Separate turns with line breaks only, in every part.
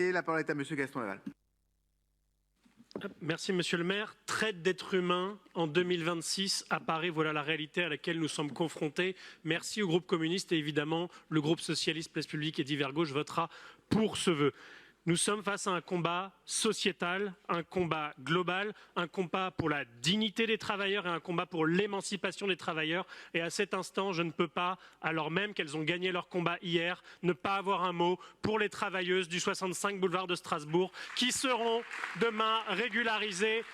Et la parole est à Monsieur Gaston Laval.
Merci Monsieur le maire. Traite d'êtres humains en 2026 à Paris, voilà la réalité à laquelle nous sommes confrontés. Merci au groupe communiste et évidemment le groupe socialiste Place Publique et Divers Gauche votera pour ce vœu. Nous sommes face à un combat sociétal, un combat global, un combat pour la dignité des travailleurs et un combat pour l'émancipation des travailleurs. Et à cet instant, je ne peux pas, alors même qu'elles ont gagné leur combat hier, ne pas avoir un mot pour les travailleuses du 65 boulevard de Strasbourg qui seront demain régularisées.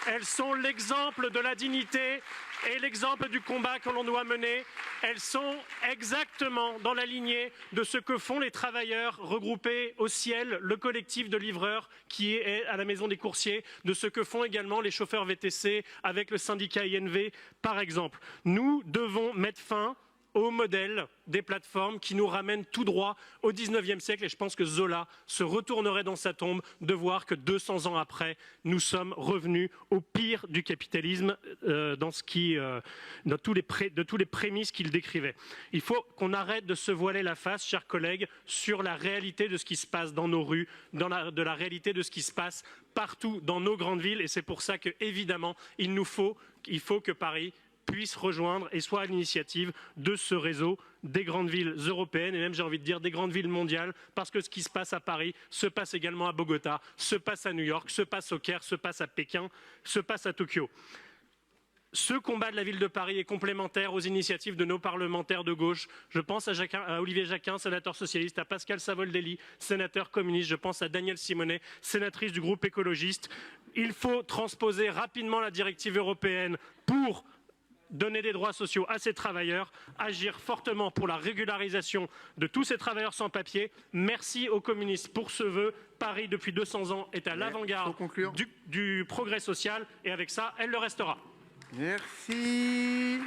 Elles sont l'exemple de la dignité et l'exemple du combat que l'on doit mener. Elles sont exactement dans la lignée de ce que font les travailleurs regroupés au Ciel, le collectif de livreurs qui est à la Maison des Coursiers, de ce que font également les chauffeurs VTC avec le syndicat INV, par exemple. Nous devons mettre fin au modèle des plateformes qui nous ramènent tout droit au 19e siècle. Et je pense que Zola se retournerait dans sa tombe de voir que 200 ans après, nous sommes revenus au pire du capitalisme de tous les prémices qu'il décrivait. Il faut qu'on arrête de se voiler la face, chers collègues, sur la réalité de ce qui se passe dans nos rues, de la réalité de ce qui se passe partout dans nos grandes villes. Et c'est pour ça que, évidemment, il faut que Paris puisse rejoindre et soit à l'initiative de ce réseau des grandes villes européennes et même, j'ai envie de dire, des grandes villes mondiales, parce que ce qui se passe à Paris se passe également à Bogota, se passe à New York, se passe au Caire, se passe à Pékin, se passe à Tokyo. Ce combat de la ville de Paris est complémentaire aux initiatives de nos parlementaires de gauche. Je pense à Olivier Jacquin, sénateur socialiste, à Pascal Savoldelli, sénateur communiste. Je pense à Danielle Simonet, sénatrice du groupe écologiste. Il faut transposer rapidement la directive européenne pour donner des droits sociaux à ces travailleurs, agir fortement pour la régularisation de tous ces travailleurs sans papier. Merci aux communistes pour ce vœu. Paris, depuis 200 ans, est à l'avant-garde du progrès social et avec ça, elle le restera.
Merci.